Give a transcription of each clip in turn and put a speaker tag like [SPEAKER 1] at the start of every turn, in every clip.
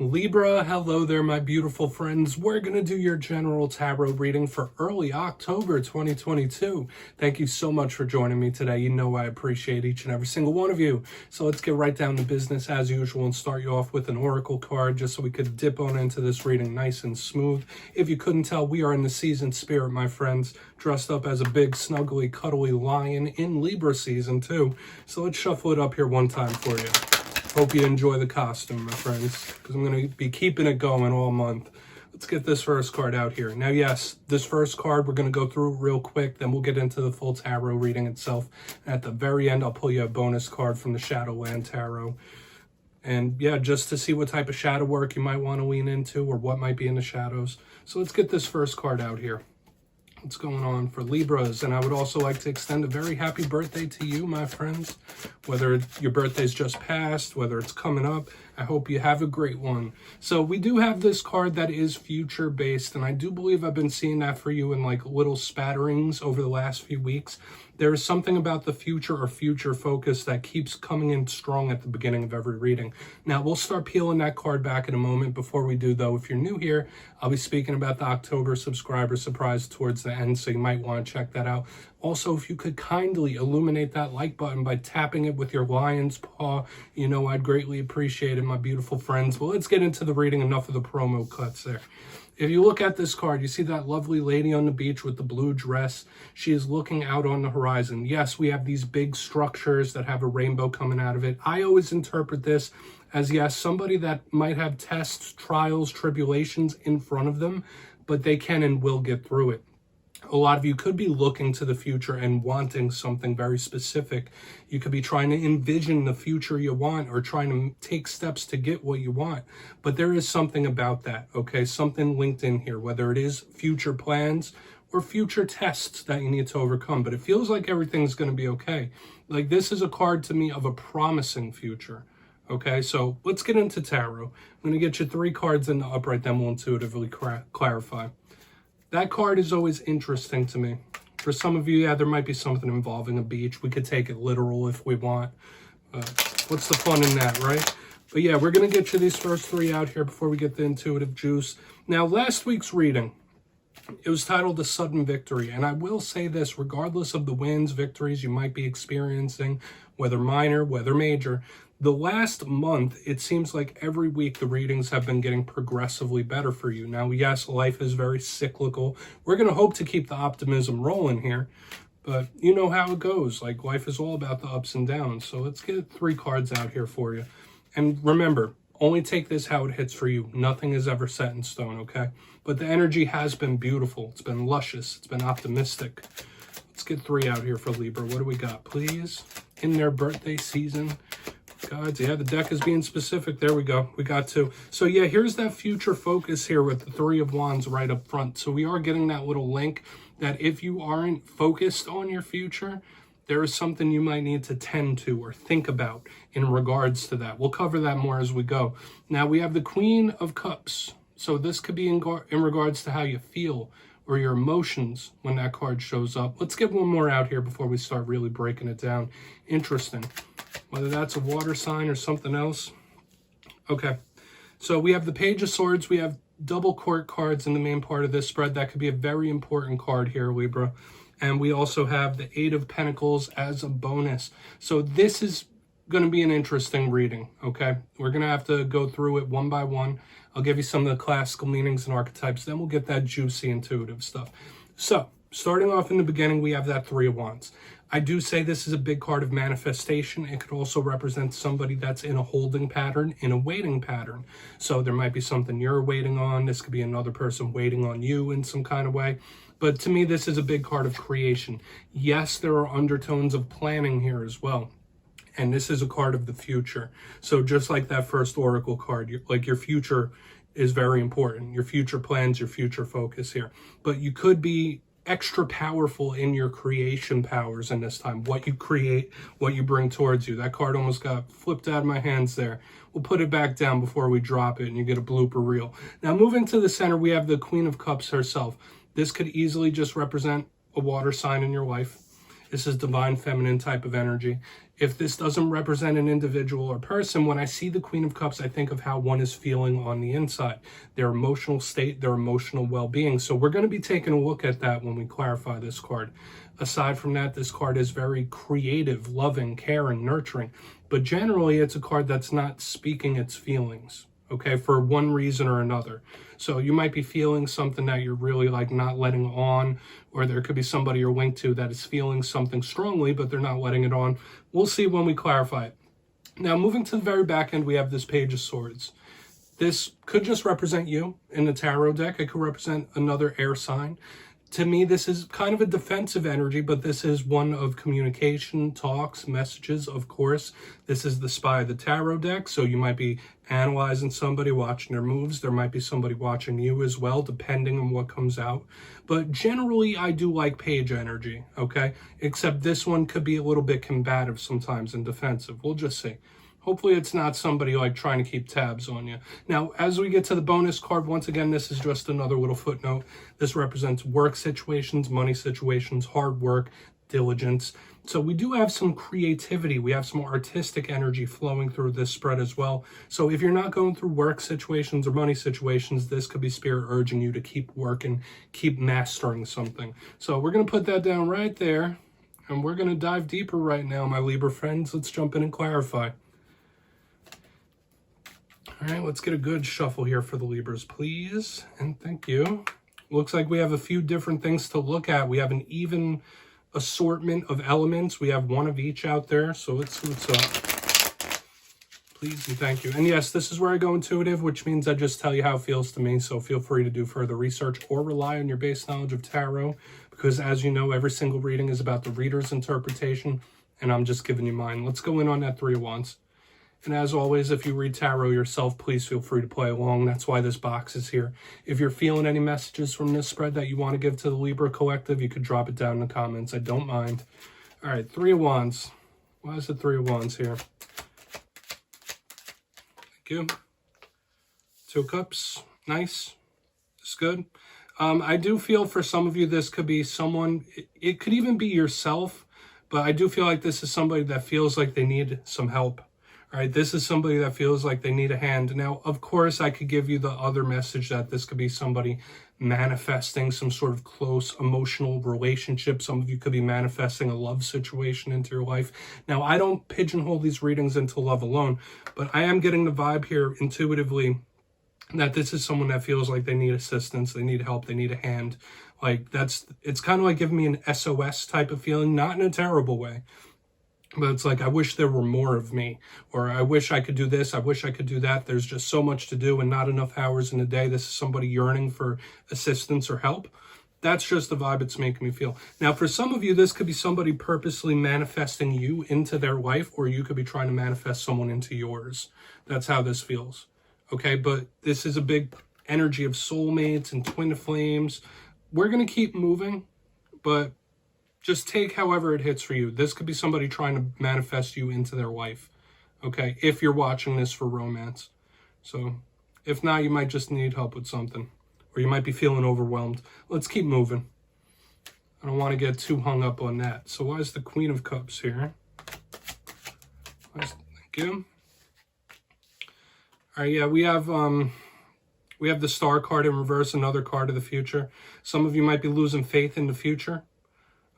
[SPEAKER 1] Libra, hello there, my beautiful friends. We're going to do your general tarot reading for early October 2022. Thank you so much for joining me today. You know I appreciate each and every single one of you. So let's get right down to business as usual and start you off with an oracle card just so we could dip on into this reading nice and smooth. If you couldn't tell, we are in the season spirit, my friends, dressed up as a big, snuggly, cuddly lion in Libra season too. So let's shuffle it up here one time for you. Hope you enjoy the costume, my friends, because I'm going to be keeping it going all month. Let's get this first card out here. Now, yes, this first card we're going to go through real quick, then we'll get into the full tarot reading itself. And at the very end, I'll pull you a bonus card from the Shadowland Tarot. And yeah, just to see what type of shadow work you might want to lean into or what might be in the shadows. So let's get this first card out here. What's going on for Libras? And I would also like to extend a very happy birthday to you, my friends. Whether your birthday's just passed, whether it's coming up, I hope you have a great one. So we do have this card that is future based, and I do believe I've been seeing that for you in like little spatterings over the last few weeks. There is something about the future or future focus that keeps coming in strong at the beginning of every reading. Now, we'll start peeling that card back in a moment. Before we do, though, if you're new here, I'll be speaking about the October subscriber surprise towards the end, so you might want to check that out. Also, if you could kindly illuminate that like button by tapping it with your lion's paw, you know I'd greatly appreciate it, my beautiful friends. But let's get into the reading. Enough of the promo cuts there. If you look at this card, you see that lovely lady on the beach with the blue dress. She is looking out on the horizon. Yes, we have these big structures that have a rainbow coming out of it. I always interpret this as, yes, somebody that might have tests, trials, tribulations in front of them, but they can and will get through it. A lot of you could be looking to the future and wanting something very specific. You could be trying to envision the future you want or trying to take steps to get what you want. But there is something about that, okay? Something linked in here, whether it is future plans or future tests that you need to overcome. But it feels like everything's going to be okay. Like this is a card to me of a promising future. Okay, so let's get into tarot. I'm going to get you 3 cards in the upright, then we'll intuitively clarify. That card is always interesting to me. For some of you, yeah, there might be something involving a beach. We could take it literal if we want. What's the fun in that, right? But yeah, we're going to get you these first 3 out here before we get the intuitive juice. Now, last week's reading, it was titled A Sudden Victory. And I will say this, regardless of the wins, victories you might be experiencing, whether minor, whether major, the last month, it seems like every week the readings have been getting progressively better for you. Now, yes, life is very cyclical. We're going to hope to keep the optimism rolling here, but you know how it goes. Like, life is all about the ups and downs. So let's get 3 cards out here for you. And remember, only take this how it hits for you. Nothing is ever set in stone, okay? But the energy has been beautiful. It's been luscious. It's been optimistic. Let's get 3 out here for Libra. What do we got, please? In their birthday season. Guys, yeah, the deck is being specific. There we go. We got 2. So yeah, here's that future focus here with the 3 of Wands right up front. So we are getting that little link that if you aren't focused on your future, there is something you might need to tend to or think about in regards to that. We'll cover that more as we go. Now we have the Queen of Cups. So this could be in regards to how you feel or your emotions when that card shows up. Let's get one more out here before we start really breaking it down. Interesting. Whether that's a water sign or something else. Okay, so we have the Page of Swords. We have double court cards in the main part of this spread. That could be a very important card here, Libra. And we also have the 8 of Pentacles as a bonus. So this is going to be an interesting reading, okay? We're going to have to go through it one by one. I'll give you some of the classical meanings and archetypes. Then we'll get that juicy, intuitive stuff. So, starting off in the beginning, we have that 3 of Wands. I do say this is a big card of manifestation. It could also represent somebody that's in a holding pattern, in a waiting pattern. So there might be something you're waiting on. This could be another person waiting on you in some kind of way. But to me, this is a big card of creation. Yes, there are undertones of planning here as well. And this is a card of the future. So just like that first oracle card, like your future is very important. Your future plans, your future focus here. But you could be extra powerful in your creation powers in this time. What you create, what you bring towards you. That card almost got flipped out of my hands there. We'll put it back down before we drop it and you get a blooper reel. Now moving to the center, we have the Queen of Cups herself. This could easily just represent a water sign in your life. This is divine feminine type of energy. If this doesn't represent an individual or person, when I see the Queen of Cups, I think of how one is feeling on the inside, their emotional state, their emotional well-being. So we're going to be taking a look at that when we clarify this card. Aside from that, this card is very creative, loving, caring, nurturing. But generally, it's a card that's not speaking its feelings, okay, for one reason or another. So you might be feeling something that you're really like not letting on, or there could be somebody you're linked to that is feeling something strongly, but they're not letting it on. We'll see when we clarify it. Now, moving to the very back end, we have this Page of Swords. This could just represent you in the tarot deck. It could represent another air sign. To me, this is kind of a defensive energy, but this is one of communication, talks, messages, of course. This is the Spy of the Tarot deck, so you might be analyzing somebody, watching their moves. There might be somebody watching you as well, depending on what comes out. But generally, I do like page energy, okay? Except this one could be a little bit combative sometimes and defensive. We'll just see. Hopefully it's not somebody like trying to keep tabs on you. Now, as we get to the bonus card, once again, this is just another little footnote. This represents work situations, money situations, hard work, diligence. So we do have some creativity. We have some artistic energy flowing through this spread as well. So if you're not going through work situations or money situations, this could be spirit urging you to keep working, keep mastering something. So we're going to put that down right there. And we're going to dive deeper right now, my Libra friends. Let's jump in and clarify. All right, let's get a good shuffle here for the Libras, please. And thank you. Looks like we have a few different things to look at. We have an even assortment of elements. We have one of each out there. So let's see what's up. Please and thank you. And yes, this is where I go intuitive, which means I just tell you how it feels to me. So feel free to do further research or rely on your base knowledge of tarot. Because as you know, every single reading is about the reader's interpretation. And I'm just giving you mine. Let's go in on that Three of Wands. And as always, if you read tarot yourself, please feel free to play along. That's why this box is here. If you're feeling any messages from this spread that you want to give to the Libra Collective, you could drop it down in the comments. I don't mind. All right, Three of Wands. Why is the Three of Wands here? Thank you. Two of Cups. Nice. It's good. I do feel for some of you, this could be someone, it could even be yourself, but I do feel like this is somebody that feels like they need some help. All right, this is somebody that feels like they need a hand. Now, of course, I could give you the other message that this could be somebody manifesting some sort of close emotional relationship. Some of you could be manifesting a love situation into your life. Now, I don't pigeonhole these readings into love alone, but I am getting the vibe here intuitively that this is someone that feels like they need assistance, they need help, they need a hand. Like it's kind of like giving me an SOS type of feeling, not in a terrible way. But it's like, I wish there were more of me, or I wish I could do this, I wish I could do that. There's just so much to do and not enough hours in a day. This is somebody yearning for assistance or help. That's just the vibe it's making me feel. Now, for some of you, this could be somebody purposely manifesting you into their life, or you could be trying to manifest someone into yours. That's how this feels. Okay, but this is a big energy of soulmates and twin flames. We're going to keep moving, but just take however it hits for you. This could be somebody trying to manifest you into their life, okay, if you're watching this for romance. So if not, you might just need help with something, or you might be feeling overwhelmed. Let's keep moving. I don't want to get too hung up on that. So why is the Queen of Cups here? Thank you. All right, yeah, we have the Star card in reverse, another card of the future. Some of you might be losing faith in the future.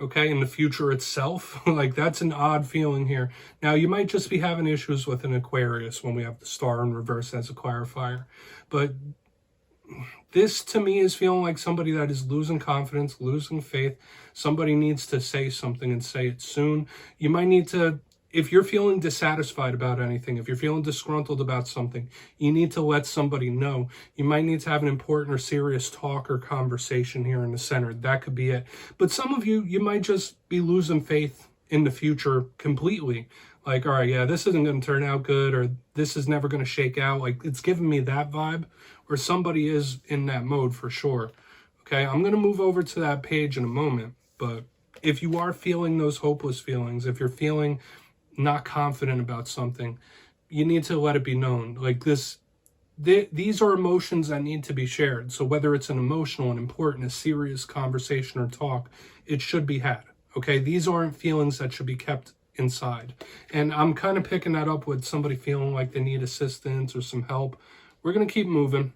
[SPEAKER 1] Okay, in the future itself. Like, that's an odd feeling here. Now, you might just be having issues with an Aquarius when we have the Star in reverse as a clarifier. But this, to me, is feeling like somebody that is losing confidence, losing faith. Somebody needs to say something and say it soon. You might need to, if you're feeling dissatisfied about anything, if you're feeling disgruntled about something, you need to let somebody know. You might need to have an important or serious talk or conversation here in the center. That could be it. But some of you, you might just be losing faith in the future completely. Like, all right, yeah, this isn't going to turn out good, or this is never going to shake out. Like, it's giving me that vibe, or somebody is in that mode for sure. Okay, I'm going to move over to that page in a moment. But if you are feeling those hopeless feelings, if you're feeling not confident about something, you need to let it be known. Like this, these are emotions that need to be shared. So whether it's an emotional and important, a serious conversation or talk, it should be had. Okay, these aren't feelings that should be kept inside. And I'm kind of picking that up with somebody feeling like they need assistance or some help. We're going to keep moving.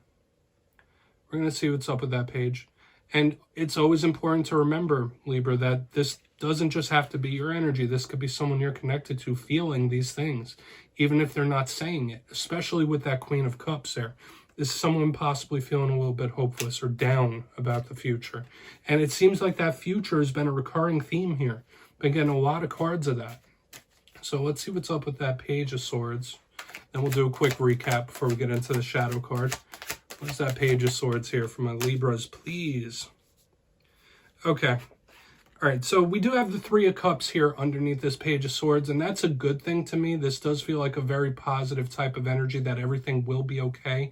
[SPEAKER 1] We're going to see what's up with that page. And it's always important to remember, Libra, that this doesn't just have to be your energy. This could be someone you're connected to feeling these things, even if they're not saying it, especially with that Queen of Cups there. This is someone possibly feeling a little bit hopeless or down about the future. And it seems like that future has been a recurring theme here. Been getting a lot of cards of that. So let's see what's up with that Page of Swords. Then we'll do a quick recap before we get into the Shadow card. What is that Page of Swords here for my Libras, please? Okay. All right, so we do have the Three of Cups here underneath this Page of Swords, and that's a good thing to me. This does feel like a very positive type of energy that everything will be okay.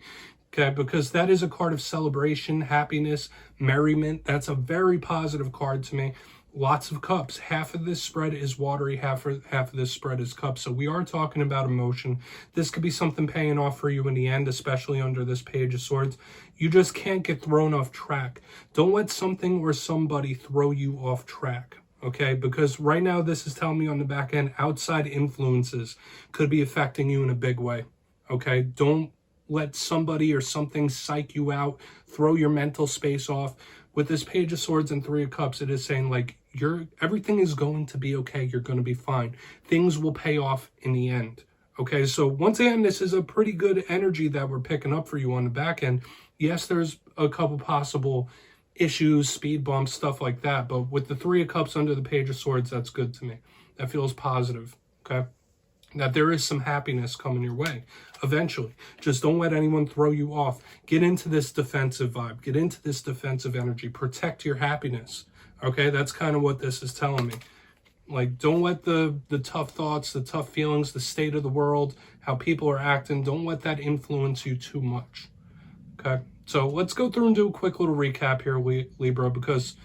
[SPEAKER 1] Okay, because that is a card of celebration, happiness, merriment. That's a very positive card to me. Lots of cups. Half of this spread is watery, half of this spread is cups. So we are talking about emotion. This could be something paying off for you in the end, especially under this Page of Swords. You just can't get thrown off track. Don't let something or somebody throw you off track, okay? Because right now this is telling me on the back end, outside influences could be affecting you in a big way, okay? Don't let somebody or something psych you out, throw your mental space off. With this Page of Swords and Three of Cups, it is saying like everything is going to be okay. You're going to be fine. Things will pay off in the end. Okay, so once again, this is a pretty good energy that we're picking up for you on the back end. Yes, there's a couple possible issues, speed bumps, stuff like that. But with the Three of Cups under the Page of Swords, that's good to me. That feels positive, okay? That there is some happiness coming your way eventually. Just don't let anyone throw you off. Get into this defensive vibe. Get into this defensive energy. Protect your happiness. Okay, that's kind of what this is telling me. Like, don't let the tough thoughts, the tough feelings, the state of the world, how people are acting, don't let that influence you too much. Okay, so let's go through and do a quick little recap here, Libra, because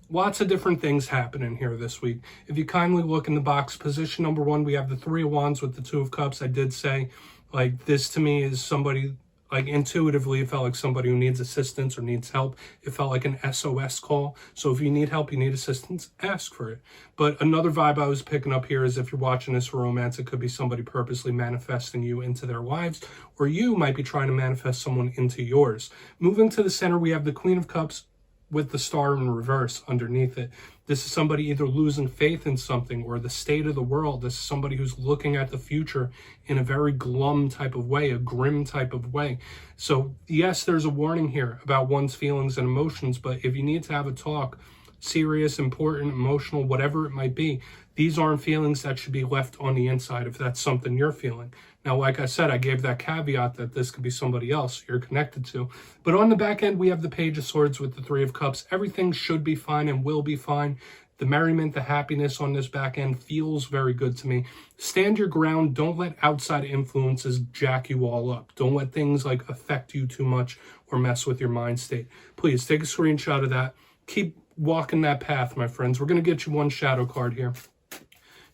[SPEAKER 1] lots of different things happening here this week. If you kindly look in the box, position number 1, we have the Three of Wands with the Two of Cups. I did say, like, this to me is somebody, like, intuitively, it felt like somebody who needs assistance or needs help. It felt like an SOS call. So if you need help, you need assistance, ask for it. But another vibe I was picking up here is if you're watching this for romance, it could be somebody purposely manifesting you into their lives, or you might be trying to manifest someone into yours. Moving to the center, we have the Queen of Cups with the Star in reverse underneath it. This is somebody either losing faith in something or the state of the world. This is somebody who's looking at the future in a very glum type of way, a grim type of way. So yes, there's a warning here about one's feelings and emotions, but if you need to have a talk, serious, important, emotional, whatever it might be, these aren't feelings that should be left on the inside if that's something you're feeling. Now, like I said, I gave that caveat that this could be somebody else you're connected to. But on the back end, we have the Page of Swords with the Three of Cups. Everything should be fine and will be fine. The merriment, the happiness on this back end feels very good to me. Stand your ground. Don't let outside influences jack you all up. Don't let things like affect you too much or mess with your mind state. Please take a screenshot of that. Keep walking that path, my friends. We're going to get you one shadow card here.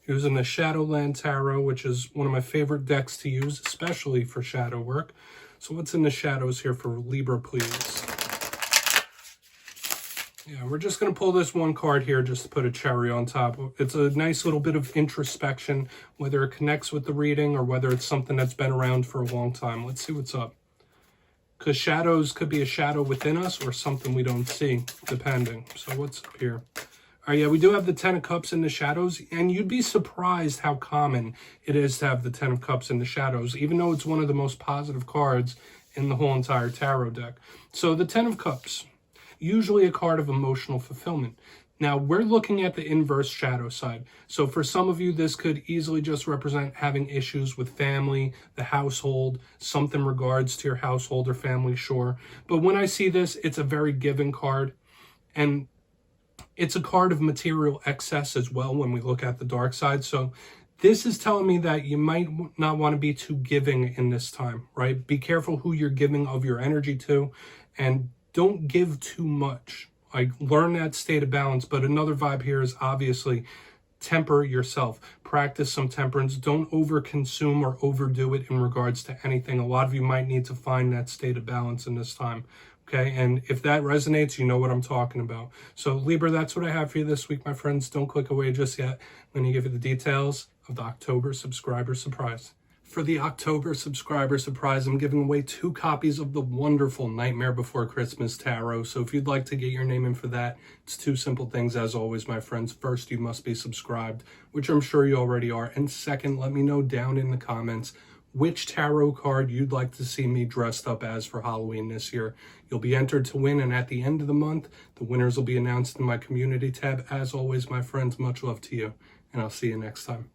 [SPEAKER 1] Using the Shadowland Tarot, which is one of my favorite decks to use, especially for shadow work. So what's in the shadows here for Libra, please? Yeah, we're just going to pull this one card here just to put a cherry on top. It's a nice little bit of introspection, whether it connects with the reading or whether it's something that's been around for a long time. Let's see what's up. Because shadows could be a shadow within us or something we don't see, depending. So what's up here? All right, yeah, we do have the Ten of Cups in the shadows, and you'd be surprised how common it is to have the Ten of Cups in the shadows, even though it's one of the most positive cards in the whole entire tarot deck. So the Ten of Cups, usually a card of emotional fulfillment. Now, we're looking at the inverse shadow side. So for some of you, this could easily just represent having issues with family, the household, something in regards to your household or family, sure. But when I see this, it's a very giving card, and it's a card of material excess as well when we look at the dark side. So this is telling me that you might not want to be too giving in this time, right? Be careful who you're giving of your energy to, and don't give too much. Like, learn that state of balance. But another vibe here is obviously temper yourself. Practice some temperance. Don't overconsume or overdo it in regards to anything. A lot of you might need to find that state of balance in this time Okay, and if that resonates, you know what I'm talking about. So Libra, that's what I have for you this week, my friends. Don't click away just yet. I'm going to give you the details of the October subscriber surprise. For the October subscriber surprise, I'm giving away 2 copies of the wonderful Nightmare Before Christmas Tarot. So if you'd like to get your name in for that, it's 2 simple things as always, my friends. First, you must be subscribed, which I'm sure you already are. And second, let me know down in the comments which tarot card you'd like to see me dressed up as for Halloween this year. You'll be entered to win, and at the end of the month, the winners will be announced in my community tab. As always, my friends, much love to you, and I'll see you next time.